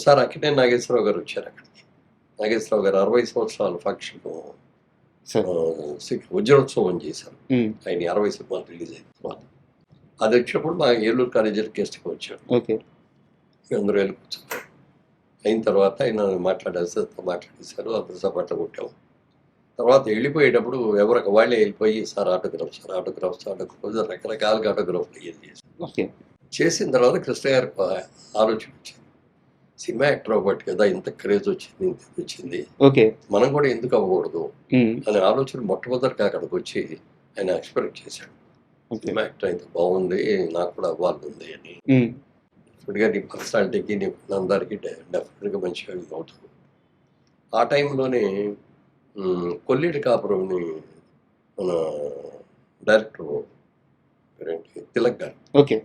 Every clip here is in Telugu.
ఒకసారి అక్కినే నాగేశ్వరరావు గారు వచ్చారు అక్కడికి. నాగేశ్వరరావు గారు 60 సంవత్సరాల ఫంక్షన్ సార్. వజ్రోత్సవం చేశారు. హ్మ్. ఆయన 60 సినిమాలు రిలీజ్ అయిన తర్వాత. అది వచ్చినప్పుడు మా ఏలూరు కాలేజీలో గెస్ట్‌గా వచ్చాడు. ఓకే. అందరూ వెళ్ళి కూర్చున్నారు. అయిన తర్వాత ఆయన మాట్లాడేశారు. అందరూ చప్పట్లు కొట్టాము. తర్వాత వెళ్ళిపోయేటప్పుడు ఎవరికి వాళ్ళే వెళ్ళిపోయి సార్ ఆటోగ్రాఫ్ రకరకాలుగా ఆటోగ్రాఫ్లు అయ్యేది చేశారు. ఓకే. చేసిన తర్వాత కృష్ణ గారికి ఆలోచన వచ్చింది. సినిమా యాక్టర్ అవ్వబట్టి కదా ఇంత క్రేజ్ వచ్చింది, ఇంత వచ్చింది. ఓకే. మనం కూడా ఎందుకు అవ్వకూడదు హ్మ్. అనే ఆలోచన మొట్టమొదటిగా అక్కడికి వచ్చి ఆయన ఎక్స్పెక్ట్ చేశాడు. ఓకే. సినిమా యాక్టర్ అయితే బాగుంది, నాకు కూడా అవ్వాలని అని. హ్మ్. ఇప్పటిగా నీ పర్సనాలిటీకి నీ అందరికీ డెఫినెట్గా మంచిగా ఇది అవుతుంది. ఆ టైంలోనే కొల్లేటి కాపురంని మన డైరెక్టర్ తిలక్ గారు ఓకే.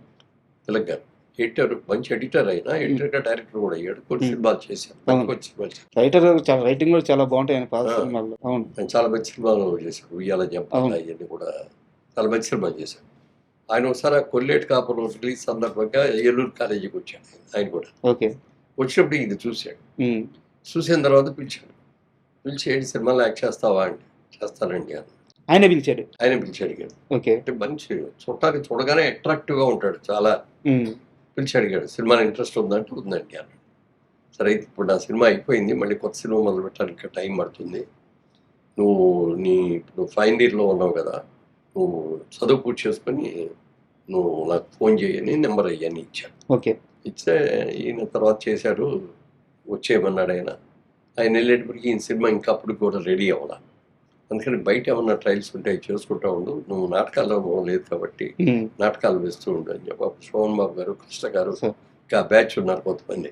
ఎడిటర్, మంచి ఎడిటర్ అయినా ఎడిటర్గా డైరెక్టర్ కూడా అయ్యాడు. కొన్ని సినిమాలు చేశాడు, అవును. మంచి సినిమాలు చేశాడు. రైటర్ చాలా రైటింగ్ కూడా చాలా బాగుంటాయి ఆయన పాత ఆ. సినిమాల్లో. అవును. ఆయన చాలా మంచి సినిమాలు చేశాడు. ఉయ్యాల జంపాల అవును. ఇవన్నీ కూడా చాలా మంచి సినిమాలు చేశాడు. ఆయన ఒకసారి ఆ కొల్లేటి కాపురం రిలీజ్ సందర్భంగా ఏలూరు కాలేజీకి వచ్చాడు ఆయన కూడా. ఓకే. వచ్చినప్పుడు ఇది చూశాడు. హ్మ్. చూసిన తర్వాత పిలిచి ఏంటి సినిమాలో యాక్ట్ చేస్తావా అంటే చేస్తానండి అని ఆయన పిలిచాడు. ఆయన పిలిచి అడిగాడు. ఓకే. అంటే మంచి చూడటానికి చూడగానే అట్రాక్టివ్గా ఉంటాడు చాలా. హ్మ్. పిలిచి అడిగాడు సినిమాలో ఇంట్రెస్ట్ ఉందంటే ఉందండి అన్నాడు. సరే అయితే ఇప్పుడు నా సినిమా అయిపోయింది, మళ్ళీ కొత్త సినిమా మొదలు పెట్టడానికి టైం పడుతుంది. నువ్వు ఇప్పుడు ఫైనల్ ఇయర్లో ఉన్నావు కదా, నువ్వు చదువు పూర్తి చేసుకొని నువ్వు నాకు ఫోన్ చేయని నెంబర్ అయ్యని ఇచ్చాడు. ఓకే. ఇచ్చే ఈయన తర్వాత చేశాడు, వచ్చేయమన్నాడు ఆయన. ఆయన వెళ్ళేటప్పటికి ఈయన సినిమా ఇంకా అప్పుడు కూడా రెడీ అవ్వాలి. అందుకని బయట ఏమన్నా ట్రయల్స్ ఉంటే చేసుకుంటా ఉండు, నువ్వు నాటకాల్లో లేదు కాబట్టి హ్మ్. నాటకాలు వేస్తూ ఉండు అని చెప్పి శోభన్ బాబు గారు, కృష్ణ గారు, సార్. ఇంకా బ్యాచ్ ఉన్నారు కొంతమంది.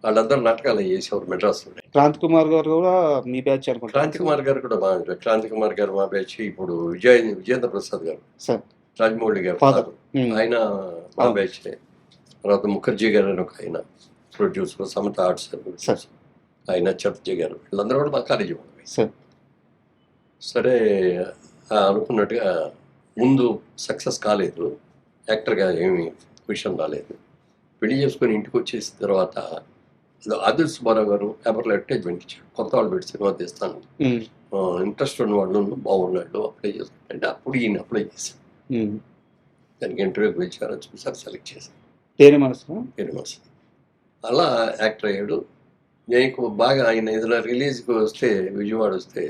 వాళ్ళందరూ నాటకాలు చేసేవారు మెడ్రాస్లో. క్రాంతి కుమార్ గారు కూడా మీ బ్యాచ్ అనుకుంటా. క్రాంతి కుమార్ గారు కూడా బాగా, క్రాంతి కుమార్ గారు మా బ్యాచ్. ఇప్పుడు విజయేంద్ర ప్రసాద్ గారు, సార్. రాజమౌళి గారు ఫాదర్. ఆయన మా అవును. బ్యాచ్. తర్వాత ముఖర్జీ గారు అని ఒక ఆయన ప్రొడ్యూసర్, సమత ఆర్ట్స్ సార్. ఆయన, చటర్జీ గారు, వీళ్ళందరూ కూడా మా కాలేజీ వాళ్ళు. సార్. సరే అనుకున్నట్టుగా ముందు సక్సెస్ కాలేదు, యాక్టర్గా ఏమి పొజిషన్ రాలేదు. పెళ్లి చేసుకొని ఇంటికి వచ్చేసిన తర్వాత ఆదిల్ సుబ్బారావు గారు పేపర్లో అడ్వర్టైజ్మెంట్ ఇచ్చాడు, కొత్త వాళ్ళు పెట్టి సినిమా తీస్తాను, హ్మ్. ఇంట్రెస్ట్ ఉన్న వాళ్ళు బాగున్నాడు అప్లై చేసుకుంటే అప్పుడు ఈయన అప్లై చేశాను. హ్మ్. దానికి ఇంటర్వ్యూకి పిలిచారు, చూసారు, సెలెక్ట్ చేశాను. తేనె మనసు. అలా యాక్టర్ అయ్యాడు. నేను బాగా ఆయన ఏదైనా రిలీజ్కి వస్తే, విజయవాడ వస్తే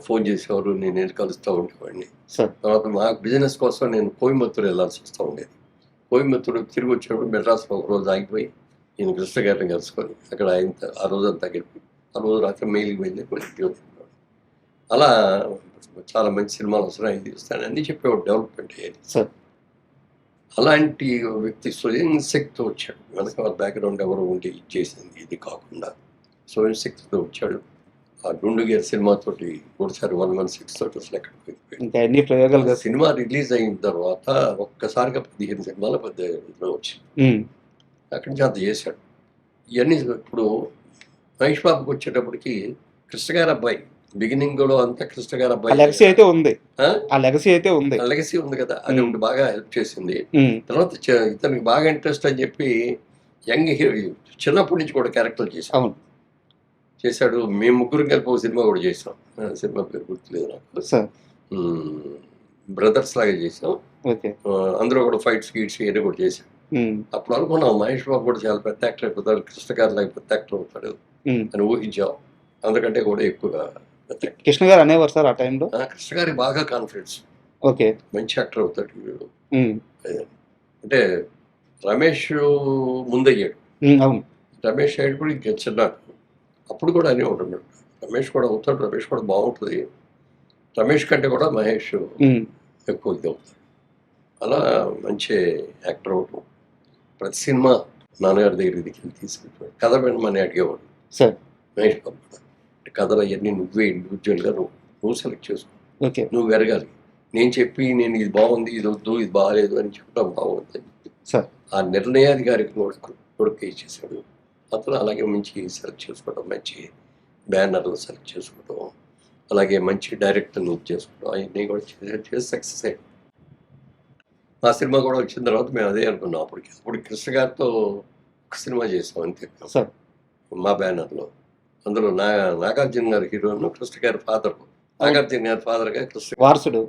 ఫోన్ చేసేవారు, నేను వెళ్ళి కలుస్తూ ఉండేవాడిని. సార్. తర్వాత మా బిజినెస్ కోసం నేను కోయంబత్తూరు వెళ్ళాల్సి వస్తూ ఉండేది. కోయంబత్తూరు తిరిగి వచ్చినప్పుడు మెడ్రాస్లో ఒక రోజు ఆగిపోయి ఈయన కృష్ణ గారిని కలుసుకొని అక్కడ ఆయన ఆ రోజంతా గడిపి ఆ రోజు రాత్రి మెయిల్కి వెళ్ళి కొన్ని అలా చాలా మంచి సినిమాలు వస్తున్నాయి, ఇది వస్తాయని అన్నీ చెప్పేవాడు, డెవలప్మెంట్ అయ్యేది. సార్. అలాంటి వ్యక్తి స్వయం శక్తితో వచ్చాడు. వెనక బ్యాక్గ్రౌండ్ ఎవరు ఉండి చేసింది ఇది కాకుండా స్వయం శక్తితో వచ్చాడు. ఆ గుండుగేర్ సినిమాతోటి ఒకసారి 116 తోటి అసలు ఎక్కడికి వెళ్ళిపోయాడు. ఇంకా అన్ని ప్రయోగాలు కదా. సినిమా రిలీజ్ అయిన తర్వాత ఒక్కసారిగా 15 సినిమాలు 18 వచ్చింది. హ్మ్. అక్కడి నుంచి అంత చేశాడు. ఇవన్నీ ఇప్పుడు మహేష్ బాబుకి వచ్చేటప్పటికి కృష్ణ గారి అబ్బాయి బిగినింగ్లో అంతా కృష్ణ గారి ఆ అబ్బాయి లెగసీ అయితే ఉంది. ఆ? ఆ లెగసీ అయితే ఉంది. లెగసీ ఉంది కదా, అది ఒకటి బాగా హెల్ప్ చేసింది. హ్మ్. తర్వాత ఇతనికి బాగా ఇంట్రెస్ట్ అని చెప్పి యంగ్ హీరో చిన్నప్పటి నుంచి కూడా క్యారెక్టర్ అవును. చేశాడు. మేము ముగ్గురు కలిపి ఒక సినిమా కూడా చేసాం, సినిమా పేరు గుర్తులేదు నాకు. సార్. బ్రదర్స్ లాగా చేసాం. ఓకే. అందులో కూడా ఫైట్స్ గీట్స్ ఇవన్నీ కూడా చేశాం. హ్మ్. అప్పుడు అనుకున్నాం మహేష్ బాబు కూడా చాలా పెద్ద యాక్టర్ అయిపోతాడు, కృష్ణ గారు లాగా పెద్ద యాక్టర్ అవుతాడు హ్మ్. అని ఊహించాం. అందుకంటే కూడా ఎక్కువగా పెద్ద యాక్టర్. కృష్ణ గారు అనేవారు సార్ ఆ టైంలో. కృష్ణ గారికి బాగా కాన్ఫిడెన్స్, ఓకే. మంచి యాక్టర్ అవుతాడు వీడు. హ్మ్. అంటే రమేష్ ముందయ్యాడు. హ్మ్. అవును. రమేష్ అయ్యాడు కూడా ఇంకా చిన్నాడు. అప్పుడు కూడా అనే ఉంటాడు, రమేష్ కూడా అవుతాడు, రమేష్ కూడా బాగుంటుంది, రమేష్ కంటే కూడా మహేష్ హ్మ్. ఎక్కువ ఇది అవుతాడు. అలా మంచి యాక్టర్ అవటం. ప్రతి సినిమా నాన్నగారి దగ్గరికి వెళ్ళి తీసుకెళ్ళిపోయాడు. కథ వినమని అడిగేవాడు సార్. మహేష్ బాబు కూడా. కథలు అవన్నీ నువ్వే ఇండివిజువల్గా నువ్వు సెలెక్ట్ చేసుకో, ఓకే. నువ్వు ఎరగాలి. నేను చెప్పి నేను ఇది బాగుంది, ఇది వద్దు, ఇది బాగాలేదు అని చెప్పడం బాగుంది సార్. ఆ నిర్ణయాధికారికి కొడుకు ఇచ్చేసాడు. అతను అలాగే మంచి సెలెక్ట్ చేసుకోవడం, మంచి బ్యానర్లు సెలెక్ట్ చేసుకోవడం, అలాగే మంచి డైరెక్టర్ని చేసుకోవడం, అవన్నీ కూడా చేసి సక్సెస్ అయ్యాడు. ఆ సినిమా కూడా వచ్చిన తర్వాత మేము అదే అనుకున్నాం. అప్పుడు కృష్ణ గారితో ఒక సినిమా చేసాం అంతే. సార్. మా బ్యానర్లో. అందులో నాగార్జున గారి హీరోను, కృష్ణ గారి ఫాదర్. నాగార్జున గారి ఫాదర్గా కృష్ణ వారసుడు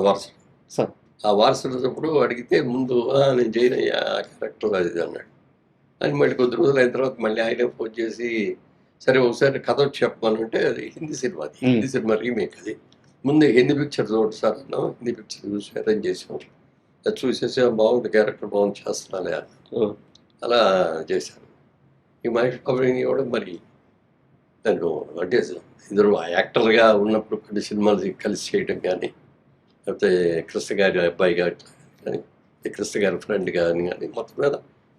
వారసుడు. సార్. ఆ వారసుడు అడిగితే ముందు నేను చేయను అయ్యా ఆ క్యారెక్టర్ అది ఇది" అన్నాడు. అని మళ్ళీ కొద్ది రోజులు అయిన తర్వాత మళ్ళీ ఆయనే ఫోన్ చేసి సరే ఒకసారి కథ వచ్చి చెప్పమనంటే అది హిందీ సినిమా, అది హిందీ సినిమా రీమేక్. అది ముందు హిందీ పిక్చర్ చూడండి సార్ అన్నాం. హిందీ పిక్చర్ చూసి అరేంజ్ చేసాం. అది చూసేసి బాగుంది, క్యారెక్టర్ బాగుంది, చేస్తున్నాలే అని అలా చేశాను. ఈ మహేష్ బాబుని కూడా మరి నేను అంటే ఇద్దరు యాక్టర్గా ఉన్నప్పుడు కొన్ని సినిమాలు కలిసి చేయడం కానీ, లేకపోతే కృష్ణ గారి అబ్బాయి గారి కానీ, కృష్ణ గారి ఫ్రెండ్ కానీ మొత్తం మీద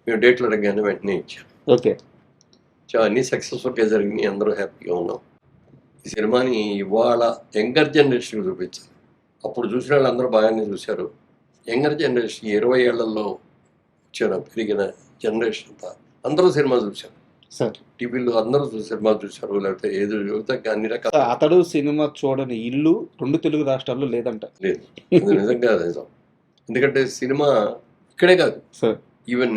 మేము డేట్లు అడగగానే వెంటనే ఇచ్చాను. ఓకే. అన్నీ సక్సెస్ఫుల్గా జరిగినాయి, అందరూ హ్యాపీగా ఉన్నాం. ఈ సినిమాని ఇవాళ యంగర్ జనరేషన్కి చూపించాలి. అప్పుడు చూసిన వాళ్ళు అందరూ బాగానే చూశారు. యంగర్ జనరేషన్ 20 ఏళ్లలో వచ్చిన పెరిగిన జనరేషన్ అంతా అందరూ సినిమా చూశారు. సార్ టీవీలో అందరూ సినిమా చూశారు, లేకపోతే ఏదో యువతకి అన్ని రకాల సార్, అతడు సినిమా చూడని ఇల్లు 2 తెలుగు రాష్ట్రాల్లో లేదంట. లేదు. అది నిజంగా నిజం. ఎందుకంటే సినిమా ఇక్కడే కాదు, సార్ ఈవెన్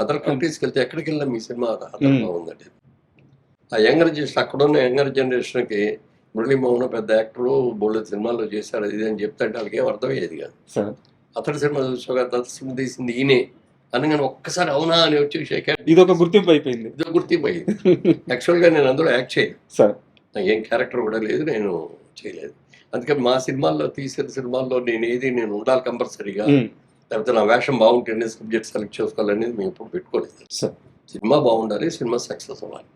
అదర్ కంట్రీస్కి వెళ్తే ఎక్కడికి వెళ్ళినా మీ సినిమా అదర్ బాగుందండి. ఆ యంగర్ జనరేషన్, అక్కడున్న యంగర్ జనరేషన్కి మురళీమోహన్ పెద్ద యాక్టరు, బోల్డ్ సినిమాల్లో చేశారు ఇది అని చెప్తే వాళ్ళకి ఏం అర్థమయ్యేది కాదు. సార్ అతడి సినిమా చూసాక సినిమా తీసింది ఈయనే అనగానే ఒక్కసారి అవునా అని వచ్చి షేక్ హ్యాండ్. ఇది ఒక గుర్తింపు అయిపోయింది. ఇది గుర్తింపు అయింది. యాక్చువల్గా నేను అందులో యాక్ట్ చేయను, సార్ నాకు ఏం క్యారెక్టర్ కూడా లేదు, నేను చేయలేదు. అందుకని మా సినిమాల్లో తీసిన సినిమాల్లో నేను ఉండాలి కంపల్సరీగా, లేకపోతే నా వేషం బాగుంటేనే సబ్జెక్ట్ సెలెక్ట్ చేసుకోవాలనేది మేము ఎప్పుడు పెట్టుకోలేదు. సార్ సినిమా బాగుండాలి, సినిమా సక్సెస్ అవ్వాలి,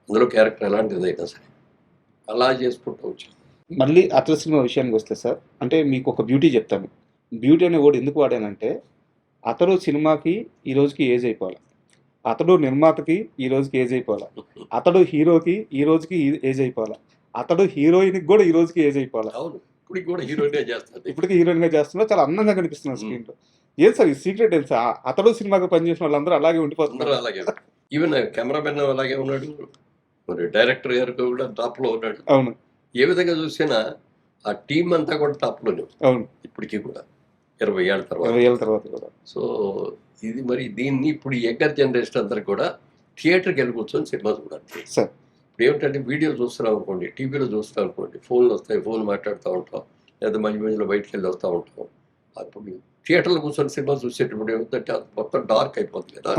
అందులో క్యారెక్టర్ ఎలాంటిదైనా సరే అలా చేసుకుంటూ వచ్చాను. మళ్ళీ అతడు సినిమా విషయానికి వస్తే సార్, అంటే మీకు ఒక బ్యూటీ చెప్తాను. బ్యూటీ అనే వర్డ్ ఎందుకు వాడానంటే, అతడు సినిమాకి ఈ రోజుకి ఏజ్ అయిపోవాలి, అతడు నిర్మాతకి ఈ రోజుకి ఏజ్ అయిపోవాలి, అతడు హీరోకి ఈ రోజుకి ఏజ్ అయిపోవాలి, అతడు హీరోయిన్కి కూడా ఈ రోజుకి ఏజ్ అయిపోవాలి. అవును, ఇప్పటికి కూడా హీరోయిన్గా చేస్తాను. ఇప్పటికీ హీరోయిన్గా చేస్తున్నా, చాలా అందంగా కనిపిస్తున్నారు స్క్రీన్లో. ఏం సార్ ఈ సీక్రెట్ ఏంటి సార్? అతడు సినిమాకి పనిచేసిన వాళ్ళందరూ అలాగే అందరూ ఉండిపోతున్నారు. అలాగే, ఈవెన్ కెమెరామెన్ అలాగే ఉన్నాడు, మరి డైరెక్టర్ గారు కూడా టాప్లో ఉన్నాడు. అవును ఏ విధంగా చూసినా ఆ టీం అంతా కూడా టాప్లోనే అవును, ఇప్పటికీ కూడా 20 ఏళ్ళ 20 ఏళ్ళ తర్వాత కూడా. సో ఇది మరి దీన్ని ఇప్పుడు యంగర్ జనరేషన్ అందరికి కూడా థియేటర్కి వెళ్ళి కూర్చొని సినిమా చూడాలి. సార్ ఇప్పుడు ఏమిటంటే వీడియో చూస్తున్నాం అనుకోండి, టీవీలో చూస్తున్నాం అనుకోండి, ఫోన్లు వస్తాయి, ఫోన్ మాట్లాడుతూ ఉంటాం, లేదా మధ్య మధ్యలో బయటకు వెళ్ళి వస్తూ ఉంటాం. అప్పుడు థియేటర్లో కూర్చొని సినిమా చూసేటప్పుడు ఏమిటంటే అది మొత్తం డార్క్ అయిపోతుంది కదా,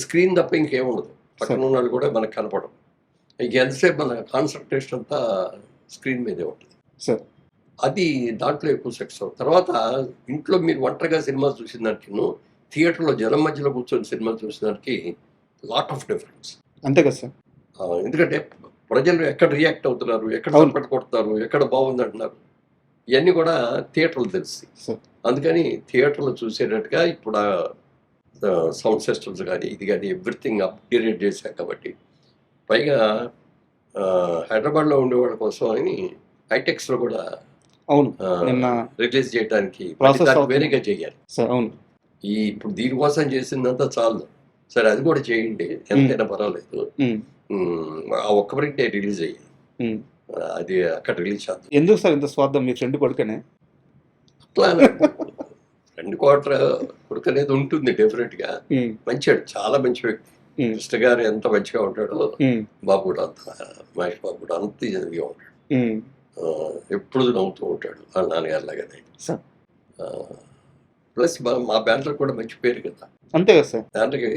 స్క్రీన్ తప్ప ఇంకేముండదు, పక్కన ఉన్నాడు కూడా మనకు కనపడదు. ఇంక ఎంతసేపు మన కాన్సన్ట్రేషన్ అంతా స్క్రీన్ మీదే ఉంటుంది. సార్ అది దాంట్లో ఎక్కువ సక్సెస్ అవుతుంది. తర్వాత ఇంట్లో మీరు ఒంటరిగా సినిమా చూసిన దానికి థియేటర్లో జనం మధ్యలో కూర్చొని సినిమా చూసిన దానికి లాట్ ఆఫ్ డిఫరెన్స్. అంతే కదా సార్. ఎందుకంటే ప్రజలు ఎక్కడ రియాక్ట్ అవుతున్నారు, ఎక్కడ చప్పటి కొడుతున్నారు, ఎక్కడ బాగుంది అంటున్నారు, ఇవన్నీ కూడా థియేటర్లు తెలుస్తాయి. అందుకని థియేటర్లో చూసేటట్టుగా ఇప్పుడు సౌండ్ సిస్టమ్స్ కానీ ఇది కానీ ఎవ్రీథింగ్ అప్గ్రేడ్ చేశాం. కాబట్టి పైగా హైదరాబాద్లో ఉండేవాళ్ళ కోసం అని హైటెక్స్లో కూడా అవును నిన్న రిలీజ్ చేయడానికి వేరేగా చేయాలి. అవును, ఇప్పుడు దీనికోసం చేసిందంతా చాలు, సరే అది కూడా చేయండి ఎంతైనా పర్వాలేదు, ఆ ఒక్క ప్రింటే రిలీజ్ అయ్యింది, అది అక్కడ రిలీజ్ చేద్దాం. ఎందుకు సార్ ఇంత స్వార్థం? మీ ఫ్రెండ్ కొడుకనే అట్లా 2 కోట్ల కొడుకు అనేది ఉంటుంది డెఫినెట్గా. మంచివాడు, చాలా మంచి వ్యక్తి. కృష్ణ గారు ఎంత మంచిగా ఉంటాడో బాబు కూడా అంత, మహేష్ బాబు కూడా అంత ఇదిగా ఉంటాడు, ఎప్పుడు నవ్వుతూ ఉంటాడు వాళ్ళ నాన్నగారు లాగానే. ప్లస్ మా బ్యానర్ కూడా మంచి పేరు కదా. అంతే కదా సార్. దానికి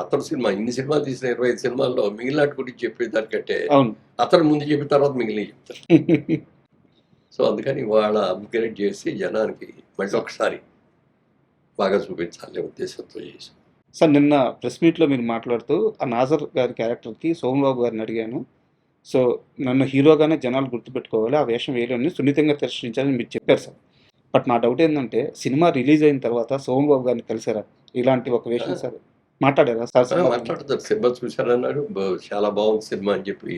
అతను సినిమా ఇన్ని సినిమాలు తీసిన 25 సినిమాల్లో మిగిలిన గురించి చెప్పేదానికంటే అవును అతను ముందు చెప్పిన తర్వాత మిగిలిన చెప్తారు. సో అందుకని వాళ్ళ అప్గ్రేడ్ చేసి జనానికి మళ్ళీ ఒకసారి బాగా చూపించాలనే ఉద్దేశంతో చేశాం. సార్ నిన్న ప్రెస్ మీట్లో మీరు మాట్లాడుతూ ఆ నాజర్ గారి క్యారెక్టర్కి సోమబాబు గారిని అడిగాను. సో నన్ను హీరోగానే జనాలు గుర్తుపెట్టుకోవాలి, ఆ వేషం వేయలేని సున్నితంగా తిరస్కరించాలని మీరు చెప్పారు సార్. బట్ నా డౌట్ ఏంటంటే సినిమా రిలీజ్ అయిన తర్వాత సోమబాబు గారిని కలిసారా? ఇలాంటి ఒక వేషం సార్ మాట్లాడారా సార్? మాట్లాడతారు, సినిమా చూశారన్నాడు, చాలా బాగుంది సినిమా అని చెప్పి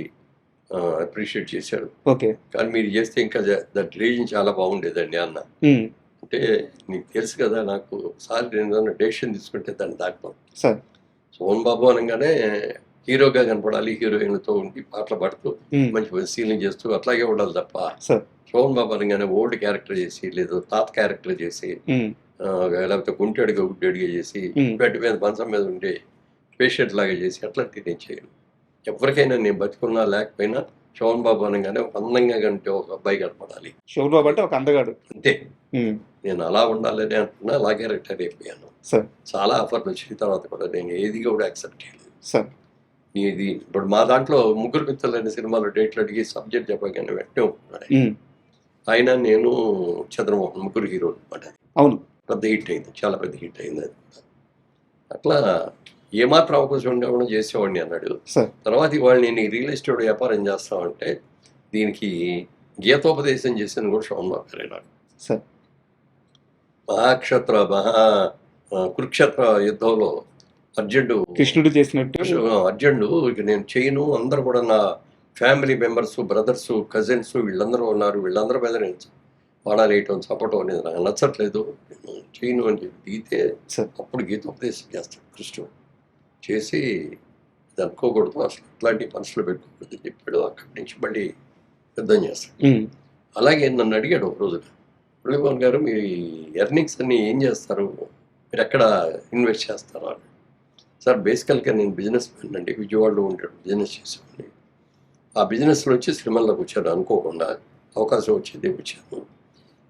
అప్రిషియేట్ చేశాడు. ఓకే, కానీ మీరు చేస్తే ఇంకా దట్ రీజన్ చాలా బాగుండేదండి అన్న. అంటే నీకు తెలుసు కదా, నాకు ఒకసారి నేను డెసిషన్ తీసుకుంటే దాన్ని దాటుతాం సార్. సోమన్ బాబు అనగానే హీరోగా కనపడాలి, హీరోయిన్లతో ఉండి పాటలు పాడుతూ మంచి సీలింగ్ చేస్తూ అట్లాగే ఉండాలి తప్ప సోమన్ బాబు అనగానే ఓల్డ్ క్యారెక్టర్ చేసి, లేదా తాత క్యారెక్టర్ చేసి, లేకపోతే గుంటెడుగా గుడ్డెడిగా చేసి, బెడ్ మీద మంచం మీద ఉండే పేషెంట్ లాగా చేసి అట్లాంటివి నేను చేయను. ఎవరికైనా నేను బతికున్నా లేకపోయినా శోభన్ బాబు అనగానే ఒక అందంగా కంటే ఒక అబ్బాయి కనపడాలి శోభన్ బాబు అంటే ఒక అందగాడు. అంతే. నేను అలా ఉండాలని అనుకున్నా, అలాగే రిటైర్ అయిపోయాను. సార్ చాలా ఆఫర్లు వచ్చిన తర్వాత కూడా నేను ఏది కూడా యాక్సెప్ట్ చేయలేదు. సార్ ఇది ఇప్పుడు మా దాంట్లో ముగ్గురు మిత్రులైన సినిమాలో డేట్లు అడిగి సబ్జెక్ట్ చెప్పగానే వెంటనే ఒప్పుకున్నాడు. ఆయన నేను చంద్రమోహన్ ముగ్గురు హీరోలు అనమాట. అవును, పెద్ద హిట్ అయింది, చాలా పెద్ద హిట్ అయింది అది కూడా. అట్లా ఏమాత్రం అవకాశం ఉండేవాడు చేసేవాడిని అన్నాడు. సార్ తర్వాత ఇవాళ నేను రియల్ ఎస్టేట్ వ్యాపారం చేస్తామంటే దీనికి గీతోపదేశం చేసింది కూడా శోభన్ బాబు గారే నాకు. సార్ కురుక్షేత్ర యుద్ధంలో అర్జునుడు కృష్ణుడు చేసినట్టు అర్జునుడు ఇక నేను చేయను, అందరు కూడా నా ఫ్యామిలీ మెంబర్స్, బ్రదర్స్, కజిన్స్ వీళ్ళందరూ ఉన్నారు, వీళ్ళందరూ మీద నేను వాడాలి వేయటం చప్పటం అనేది నాకు నచ్చట్లేదు, నేను చేయను అని చెప్పి దిగితే సార్ అప్పుడు గీతోపదేశం చేస్తాడు కృష్ణుడు. చేసి ఇది అనుకోకూడదు, అసలు ఇట్లాంటి మనసులో పెట్టుకోకూడదు అని చెప్పాడు. అక్కడి నుంచి మళ్ళీ యుద్ధం చేస్తాడు. అలాగే నన్ను అడిగాడు ఒక రోజున, మురళీమోహన్ గారు మీరు ఎర్నింగ్స్ అన్ని ఏం చేస్తారు, మీరు ఎక్కడ ఇన్వెస్ట్ చేస్తారా అని. సార్ బేసికల్గా నేను బిజినెస్ మ్యాన్ అండి, విజయవాడలో ఉంటాడు, బిజినెస్ చేసేవాడిని. ఆ బిజినెస్లో వచ్చి సినిమాల్లోకి వచ్చాను, అనుకోకుండా అవకాశం వచ్చేది వచ్చాను.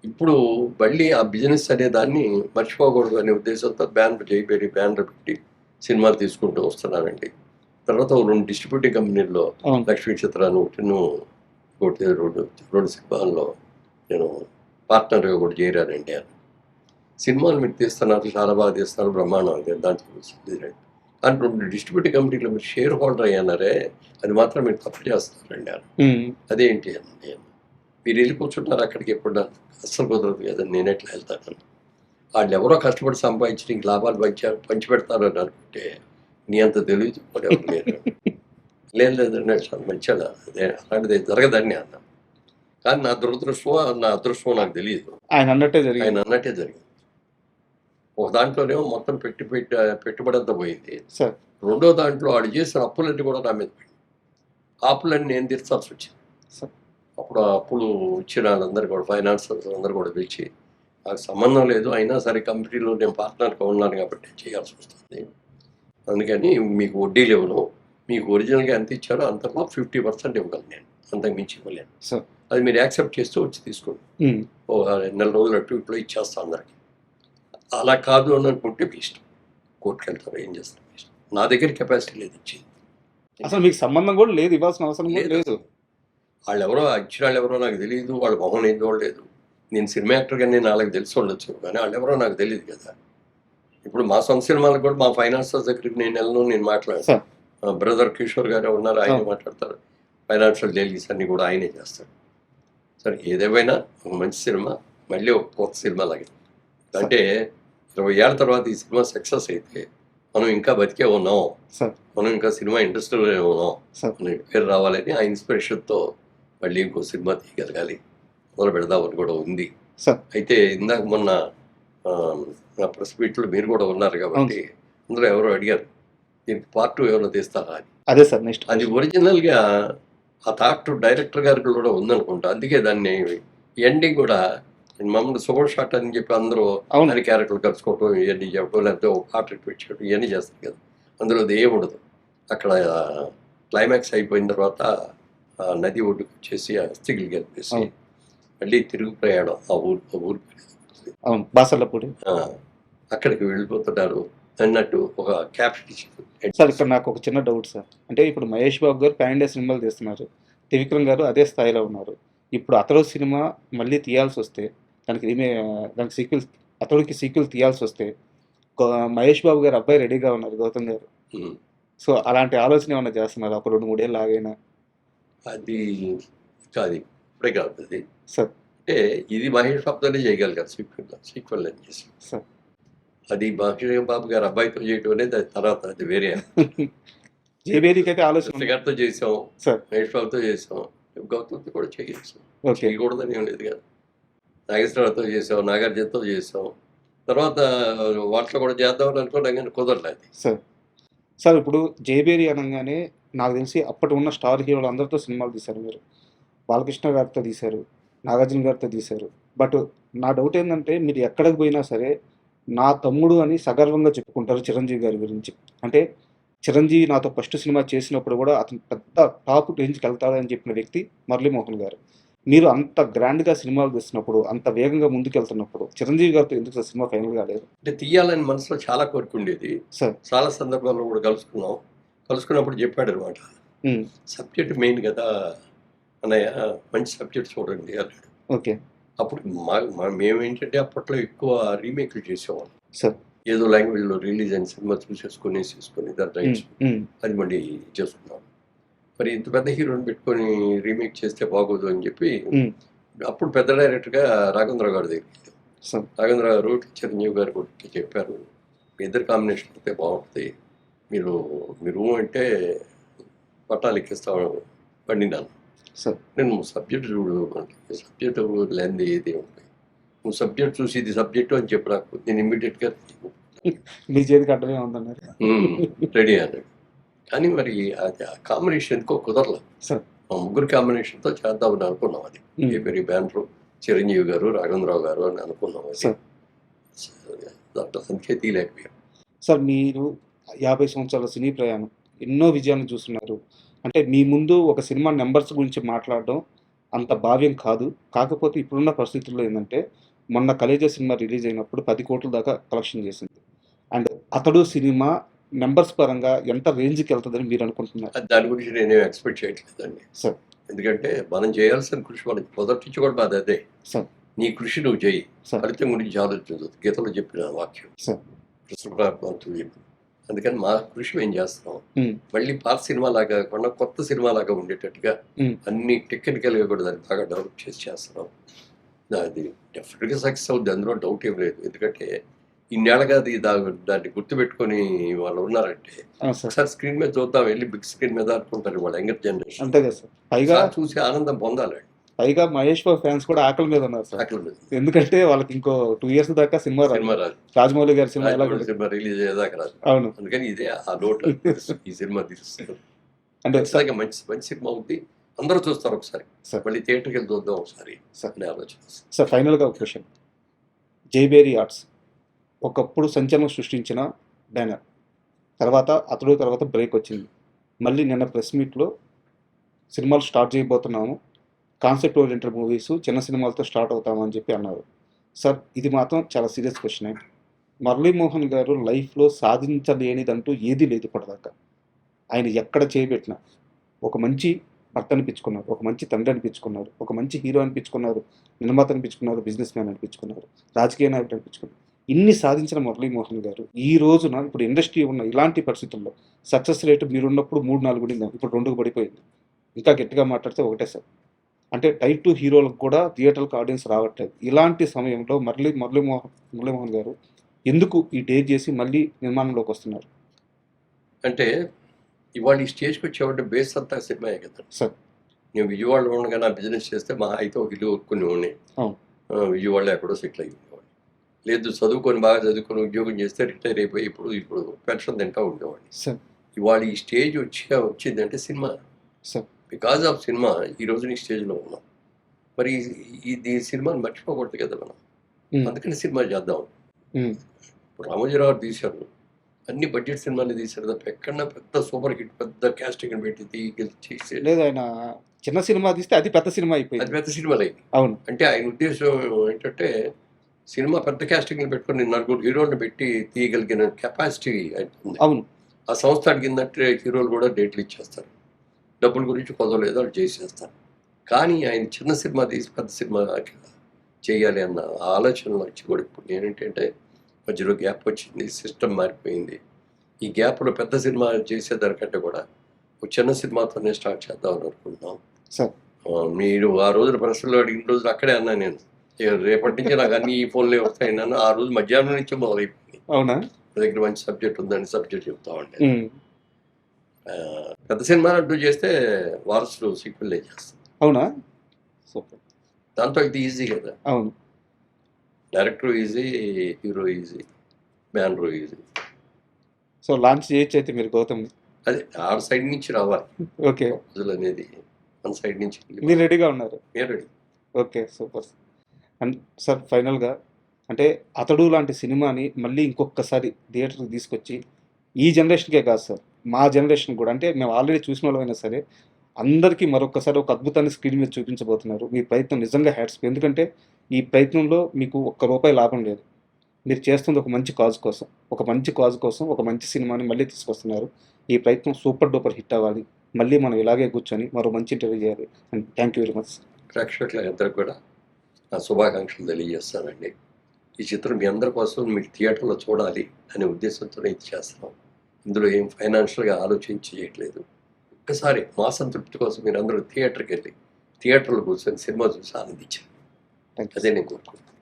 ఇప్పుడు మళ్ళీ ఆ బిజినెస్ అనే దాన్ని మర్చిపోకూడదు అనే ఉద్దేశంతో జైపేరి బ్యానర్ పెట్టి సినిమాలు తీసుకుంటూ వస్తున్నానండి. తర్వాత 2 డిస్ట్రిబ్యూటింగ్ కంపెనీల్లో లక్ష్మీ చిత్రాన్ని ఒకటి రెండు సినిమాల్లో నేను పార్ట్నర్గా కూడా చేరానండి. అని సినిమాలు మీరు తీస్తున్నారు, చాలా బాగా తీస్తున్నారు, బ్రహ్మాండం అది దాంట్లో కానీ 2 డిస్ట్రిబ్యూటింగ్ కంపెనీలో మీరు షేర్ హోల్డర్ అయ్యానారే, అది మాత్రం మీరు తప్పు చేస్తున్నారండి అని. అదేంటి అని, మీరు వెళ్ళి కూర్చుంటారు అక్కడికి, ఎప్పుడు అస్సలు కుదరదు కదా, నేను ఎట్లా వెళ్తాను, వాళ్ళు ఎవరో కష్టపడి సంపాదించి నీకు లాభాలు పంచిపెడతారు అని అనుకుంటే నీ అంత తెలియదు కూడా ఎవరు లేరు. లేదండి మంచిగా అదే అలాంటిది జరగదని అన్నా. కానీ నా అదృష్టం నాకు తెలియదు, ఆయన అన్నట్టే జరిగింది. ఒక దాంట్లోనేమో మొత్తం పెట్టుబడి అంతా పోయింది. సార్ రెండో దాంట్లో వాడు చేసిన అప్పులన్నీ కూడా నా మీద పోయింది. ఆ అప్పులన్నీ నేను తీర్చాల్సి వచ్చింది. అప్పుడు ఆ అప్పులు ఇచ్చిన వాళ్ళందరూ కూడా ఫైనాన్సర్స్ అందరూ కూడా పిలిచి, నాకు సంబంధం లేదు, అయినా సరే కంపెనీలో నేను పార్ట్నర్గా ఉన్నాను కాబట్టి నేను చేయాల్సి వస్తుంది, అందుకని మీకు వడ్డీలు ఇవ్వను, మీకు ఒరిజినల్గా ఎంత ఇచ్చారో అంతలో 50% ఇవ్వగలను, నేను అంతకు మించి ఇవ్వలేను, అది మీరు యాక్సెప్ట్ చేస్తూ వచ్చి తీసుకోండి, ఒక 2 నెలల రోజులు అటు ఇట్లో ఇచ్చేస్తాను అందరికి. అలా కాదు అని అనుకుంటే మీ ఇష్టం, కోర్టుకు వెళ్తారు, ఏం చేస్తారు మీ ఇష్టం. నా దగ్గర కెపాసిటీ లేదు ఇచ్చేది, అసలు మీకు సంబంధం కూడా లేదు, ఇవ్వాల్సిన అవసరం కూడా లేదు. వాళ్ళు ఎవరో ఇచ్చిన వాళ్ళు ఎవరో నాకు తెలియదు, వాళ్ళ మొహం ఏం చూడలేదు. నేను సినిమా యాక్టర్గా నేను వాళ్ళకి తెలిసి ఉండొచ్చు, కానీ వాళ్ళు ఎవరో నాకు తెలియదు కదా. ఇప్పుడు మా సొంత సినిమాలకు కూడా మా ఫైనాన్సర్స్ దగ్గరికి నేను మాట్లాడతాను. బ్రదర్ కిషోర్ గారే ఉన్నారు, ఆయనే మాట్లాడతారు, ఫైనాన్షియల్ డీలింగ్స్ అన్నీ కూడా ఆయనే చేస్తాడు. సరే ఏదేమైనా ఒక మంచి సినిమా మళ్ళీ ఒక కొత్త సినిమా లాగే, అంటే 20 ఏళ్ళ తర్వాత ఈ సినిమా సక్సెస్ అయితే మనం ఇంకా బతికే ఉన్నాం, మనం ఇంకా సినిమా ఇండస్ట్రీలోనే ఉన్నాం అని పేరు రావాలని ఆ ఇన్స్పిరేషన్తో మళ్ళీ ఇంకో సినిమా తీయగలగాలి, మొదలు పెడదామని కూడా ఉంది. అయితే ఇందాక మొన్న నా ప్రెస్ మీట్లో మీరు కూడా ఉన్నారు కాబట్టి అందులో ఎవరో అడిగారు దీనికి పార్ట్ 2 ఎవరో తీస్తారా అని. అదే సార్ నెక్స్ట్ అది ఒరిజినల్గా ఆ థాట్ డైరెక్టర్ గారికి కూడా ఉందనుకుంటా, అందుకే దాన్ని ఎండింగ్ కూడా మమ్మల్ని సూపర్ షాట్ అని చెప్పి అందరూ అన్ని క్యారెక్టర్లు కలుసుకోవటం, ఇవన్నీ చెప్పడం, లేకపోతే ఒక పార్ట్ పెట్టడం, ఇవన్నీ చేస్తారు కదా, అందులో అది ఏమి ఉండదు. అక్కడ క్లైమాక్స్ అయిపోయిన తర్వాత నది ఒడ్డుకు వచ్చేసి అస్థికులు కలిపేసి మళ్ళీ తిరుగు ప్రయాణం ఆ ఊరు బాసర్లపూడి అక్కడికి వెళ్ళిపోతున్నారు అన్నట్టు ఒక క్యాప్షన్. సార్ ఇక్కడ నాకు ఒక చిన్న డౌట్ సార్, అంటే ఇప్పుడు మహేష్ బాబు గారు పాన్ ఇండియా సినిమాలు తీస్తున్నారు, త్రివిక్రమ్ గారు అదే స్థాయిలో ఉన్నారు. ఇప్పుడు అతడు సినిమా మళ్ళీ తీయాల్సి వస్తే దానికి సీక్వెల్ తీయాల్సి వస్తే మహేష్ బాబు గారు అబ్బాయి రెడీగా ఉన్నారు, గౌతమ్ గారు. సో అలాంటి ఆలోచన ఏమన్నా చేస్తున్నారు ఒక 2-3 ఏళ్ళు ఆగైనా? అది కాదు ఇప్పుడే కాదు అది సార్, అంటే ఇది మహేష్ బాబుతోనే చేయగలిగారు సీక్వెల్ అని చేసి సార్. అది మహేష్ బాబు గారు అబ్బాయితో చేయటం అనేది అది తర్వాత, అది వేరే. జేబేరికి అయితే ఆలోచన గారితో చేసాం, మహేష్ బాబుతో చేసాం, గౌతమ్తో కూడా చేయొచ్చు, చేయకూడదని ఏం లేదు కదా. నాగేశ్వరరావుతో చేసాం, నాగార్జునతో చేసాం, తర్వాత వాటిలో కూడా చేద్దామని అనుకున్నాం కానీ కుదరలేదు. సార్ ఇప్పుడు జేబేరి అనగానే నాకు తెలిసి అప్పటి ఉన్న స్టార్ హీరోలు అందరితో సినిమాలు తీశారు మీరు, బాలకృష్ణ గారితో తీశారు, నాగార్జున గారితో తీశారు. బట్ నా డౌట్ ఏంటంటే మీరు ఎక్కడికి పోయినా సరే నా తమ్ముడు అని సగర్వంగా చెప్పుకుంటారు చిరంజీవి గారి గురించి. అంటే చిరంజీవి నాతో ఫస్ట్ సినిమా చేసినప్పుడు కూడా అతను పెద్ద టాప్ రేంజ్కి వెళ్తాడని చెప్పిన వ్యక్తి మురళీమోహన్ గారు. మీరు అంత గ్రాండ్గా సినిమాలు తీస్తున్నప్పుడు, అంత వేగంగా ముందుకెళ్తున్నప్పుడు చిరంజీవి గారితో ఎందుకు సార్ సినిమా ఫైనల్ కాలేదు? అంటే తీయాలని మనసులో చాలా కోరిక ఉండేది. సార్ చాలా సందర్భాల్లో కూడా కలుసుకున్నాం. కలుసుకున్నప్పుడు చెప్పాడనమాట. ఉమ్, సబ్జెక్ట్ మెయిన్ కదా అన్నయ్య, మంచి సబ్జెక్ట్ చూడండి అన్నాడు. ఓకే అప్పుడు మేమేంటంటే అప్పట్లో ఎక్కువ రీమేక్లు చేసేవాళ్ళం. సార్ ఏదో లాంగ్వేజ్లో రిలీజ్ అయిన సినిమా చూసేసుకొని దాని రైట్స్ అది మళ్ళీ చేసుకున్నాం. మరి ఇంత పెద్ద హీరోని పెట్టుకొని రీమేక్ చేస్తే బాగోదు అని చెప్పి అప్పుడు పెద్ద డైరెక్టర్గా రాఘవేంద్రరావు గారి దగ్గరికి వెళ్ళాం. సార్ రాఘవేంద్రరావు గారు చిరంజీవి గారు కూడా చెప్పారు, మీ ఇద్దరు కాంబినేషన్ అయితే బాగుంటుంది, మీరు అంటే పట్టాలు ఎక్కిస్తాను పండినాను. సార్ నేను సబ్జెక్ట్ చూడు, సబ్జెక్ట్ లేనిది ఏది ఉంటుంది, నువ్వు సబ్జెక్ట్ చూసి ఇది సబ్జెక్టు అని చెప్పి నాకు నేను ఇమ్మీడియట్గా మీ చేతికి అడ్డమే ఉందన్నారు. రెడీ అన్నాడు. కానీ మరి అది ఆ కాంబినేషన్ ఎందుకో కుదరలేదు. సార్ మా ముగ్గురు కాంబినేషన్తో చేద్దామని అనుకున్నాం. అది మ్మ్. ఏపీ బ్యానరు చిరంజీవి గారు రాఘవేంద్రరావు గారు అని అనుకున్నాం. అది సార్ దాంట్లో సంఖ్య తీయలేకపోయాం. సార్ మీరు 50 సంవత్సరాల సినీ ప్రయాణం, ఎన్నో విజయాలను చూస్తున్నారు. అంటే మీ ముందు ఒక సినిమా నెంబర్స్ గురించి మాట్లాడడం అంత భావ్యం కాదు. కాకపోతే ఇప్పుడున్న పరిస్థితుల్లో ఏంటంటే, మొన్న కలేజా సినిమా రిలీజ్ అయినప్పుడు 10 కోట్ల దాకా కలెక్షన్ చేసింది. అండ్ అతడు సినిమా నెంబర్స్ పరంగా ఎంత రేంజ్కి వెళ్తుందని మీరు అనుకుంటున్నారు? అది దాని గురించి నేనేం ఎక్స్పెక్ట్ చేయట్లేదండి. సార్ ఎందుకంటే మనం చేయాల్సిన కృషి మనకి మొదటి నుంచి కూడా బాధ అదే, సార్ నీ కృషి నువ్వు చేయి, సార్ ఫలితం గురించి ఆలోచించదు. గీతలో చెప్పిన వాక్యం సార్ కృష్ణప్రార్థంతో చెప్పి. అందుకని మా కృషి మేము చేస్తున్నాం. ఉమ్, మళ్ళీ పాత సినిమా లాగా కాకుండా కొత్త సినిమా లాగా ఉండేటట్టుగా ఉమ్, అన్ని టెక్నికల్గా కూడా దాన్ని బాగా డెవలప్ చేసి చేస్తున్నాం. అది డెఫినెట్గా సక్సెస్ అవుద్ది, అందులో డౌట్ ఏం లేదు. ఎందుకంటే ఇన్నేళ్ళగా దాన్ని గుర్తుపెట్టుకొని వాళ్ళు ఉన్నారంటే అవును సార్. ఒకసారి స్క్రీన్ మీద చూద్దాం, వెళ్ళి బిగ్ స్క్రీన్ మీద అనుకుంటారు వాళ్ళ యంగర్ జనరేషన్. అంతే కదా సార్. పైగా చూసి ఆనందం పొందాలి. పైగా మహేష్ బాబు ఫ్యాన్స్ కూడా ఆకలి మీద ఉన్నారు సార్. అక్కడ ఎందుకంటే వాళ్ళకి ఇంకో 2 ఇయర్స్ దాకా సినిమా రాదు. సినిమా రాదు, రాజమౌళి గారి సినిమా ఎలా రాజమౌళి సినిమా రిలీజ్ అయ్యేదాకా రాదు. అవును. అందుకని ఇదే ఆ లోటు ఈ సినిమా తీరుస్తుంది. అంటే సార్ ఖచ్చితంగా మంచి మంచి సినిమా అవుద్ది, అందరూ చూస్తారు ఒకసారి, సార్ మళ్ళీ థియేటర్కి వెళ్ళి చూద్దాం ఒకసారి సార్ అనే ఆలోచన వస్తుంది. సార్ ఫైనల్గా ఒక క్వశ్చన్. జైబేరి ఆర్ట్స్ ఒకప్పుడు సంచలనం సృష్టించిన బ్యానర్, తర్వాత బ్రేక్ వచ్చింది. మళ్ళీ నిన్న ప్రెస్ మీట్లో సినిమాలు స్టార్ట్ చేయబోతున్నాము, కాన్సెప్ట్ ఓరియంటెడ్ మూవీస్ చిన్న సినిమాలతో స్టార్ట్ అవుతామని చెప్పి అన్నారు. సార్ ఇది మాత్రం చాలా సీరియస్ క్వశ్చన్. మురళీమోహన్ గారు లైఫ్లో సాధించలేనిదంటూ ఏదీ లేదు ఇప్పటిదాకా. ఆయన ఎక్కడ చేయబెట్టినా ఒక మంచి భర్త అనిపించుకున్నారు, ఒక మంచి తండ్రి అనిపించుకున్నారు, ఒక మంచి హీరో అనిపించుకున్నారు, నిర్మాత అనిపించుకున్నారు, బిజినెస్ మ్యాన్ అనిపించుకున్నారు, రాజకీయ నాయకుడు అనిపించుకున్నారు. ఇన్ని సాధించిన మురళీమోహన్ గారు ఈ రోజున ఇప్పుడు ఇండస్ట్రీ ఉన్న ఇలాంటి పరిస్థితుల్లో సక్సెస్ రేటు మీరున్నప్పుడు 3-4 ఉండింది, ఇప్పుడు 2కు పడిపోయింది. ఇంకా గట్టిగా మాట్లాడితే ఒకటే సార్. అంటే టైప్ 2 హీరోలకు కూడా థియేటర్కి ఆడియన్స్ రావట్లేదు. ఇలాంటి సమయంలో మురళీమోహన్ గారు ఎందుకు ఈ డేర్ చేసి మళ్ళీ నిర్మాణంలోకి వస్తున్నారు? అంటే ఇవాళ ఈ స్టేజ్కి వచ్చేవాడి బేస్ అంతా సినిమాయే కదా సార్. నేను విజయవాడలో ఉండగా నా బిజినెస్ చేస్తే మా అయితే ఒక ఇల్లు కొనుక్కుని ఉన్నాయి, అవును. విజయవాడలో ఎక్కడో సెటిల్ అయ్యి ఉండేవాడిని. లేదు బాగా చదువుకొని ఉద్యోగం చేస్తే రిటైర్ అయిపోయి ఇప్పుడు పెన్షన్ తింటా ఉండేవాడిని. సార్ ఇవాళ ఈ స్టేజ్ వచ్చిందంటే cinema, sir because of cinema ఈ రోజు ఈ స్టేజ్లో ఉన్నాం. మరి ఈ సినిమాని మర్చిపోకూడదు కదా మనం, అందుకని సినిమా చేద్దాం. రామోజీరావు తీశారు, అన్ని బడ్జెట్ సినిమాలు తీశారు తప్ప ఎక్కడన్నా పెద్ద సూపర్ హిట్ పెద్ద క్యాస్టింగ్ పెట్టి చేసి లేదు, ఆయన చిన్న సినిమా తీస్తే అది పెద్ద సినిమా అది అయిపోయింది. పెద్ద సినిమాలు అయింది. అవును. అంటే ఆయన ఉద్దేశం ఏంటంటే సినిమా పెద్ద క్యాస్టింగ్లు పెట్టుకొని 4 హీరోలను పెట్టి తీయగలిగిన కెపాసిటీ ఉంది. అవును. ఆ సంస్థ అడిగిందంటే హీరోలు కూడా డేట్లు ఇచ్చేస్తారు, డబ్బుల గురించి కుదరలేదు వాళ్ళు చేసేస్తారు. కానీ ఆయన చిన్న సినిమా తీసి పెద్ద సినిమా చేయాలి అన్న ఆలోచనలో వచ్చి కూడా ఇప్పుడు ఏంటంటే మధ్యలో గ్యాప్ వచ్చింది, సిస్టమ్ మారిపోయింది. ఈ గ్యాప్లో పెద్ద సినిమా చేసేదానికంటే కూడా ఒక చిన్న సినిమాతోనే స్టార్ట్ చేద్దామని అనుకుంటున్నాం. సార్ మీరు ఆ రోజున ప్రశ్నలు అడిగిన రోజులు అక్కడే అన్నా నేను, రేపటి నుంచి నాకు అన్ని ఈ ఫోన్లే వస్తాయన్నాను. ఆ రోజు మధ్యాహ్నం నుంచి మొదలైపోయింది. అవునా? నా దగ్గర మంచి సబ్జెక్ట్ ఉందని సబ్జెక్ట్ చెప్తా ఉండే. పెద్ద సినిమా అంటూ చేస్తే వారసులు సీక్వెల్ చేస్తాం. అవునా? సూపర్. దాంతో ఇది ఈజీ కదా, అవును. Director easy, hero easy, banner easy. So launch చేయొచ్చు అయితే మీరు గౌతమ్. అదే ఆ సైడ్ నుంచి రావాలి ఓకే. ప్రజలు అనేది, మన సైడ్ నుంచి మీరు రెడీగా ఉన్నారు? మీరు ready. Okay, super. And sir ఫైనల్గా అంటే అతడు లాంటి సినిమాని మళ్ళీ ఇంకొకసారి థియేటర్కి తీసుకొచ్చి ఈ జనరేషన్కే కాదు సార్, మా జనరేషన్ కూడా అంటే మేము ఆల్రెడీ చూసిన వాళ్ళమైనా సరే అందరికీ మరొకసారి ఒక అద్భుతాన్ని స్క్రీన్ మీద చూపించబోతున్నారు. మీ ప్రయత్నం నిజంగా హ్యాట్స్. ఎందుకంటే ఈ ప్రయత్నంలో మీకు ఒక్క రూపాయి లాభం లేదు. మీరు చేస్తుంది ఒక మంచి కాజ్ కోసం. ఒక మంచి కాజ్ కోసం ఒక మంచి సినిమాని మళ్ళీ తీసుకొస్తున్నారు. ఈ ప్రయత్నం సూపర్ డూపర్ హిట్ అవ్వాలి. మళ్ళీ మనం ఇలాగే కూర్చొని మరో మంచి ఇంటర్వ్యూ చేయాలి. And thank you very much. ప్రేక్షకులందరూ కూడా నా శుభాకాంక్షలు తెలియజేస్తానండి. ఈ చిత్రం మీ అందరి కోసం మీరు థియేటర్లో చూడాలి అనే ఉద్దేశంతోనే ఇది చేస్తున్నాం. ఇందులో ఏం ఫైనాన్షియల్గా ఆలోచించి చేయట్లేదు. ఒక్కసారి మా సంతృప్తి కోసం మీరు అందరూ థియేటర్కి వెళ్ళి థియేటర్లో కూర్చొని సినిమా చూసి ఆనందించారు. Thank you. అదే నేను కోరుకుంటున్నాను.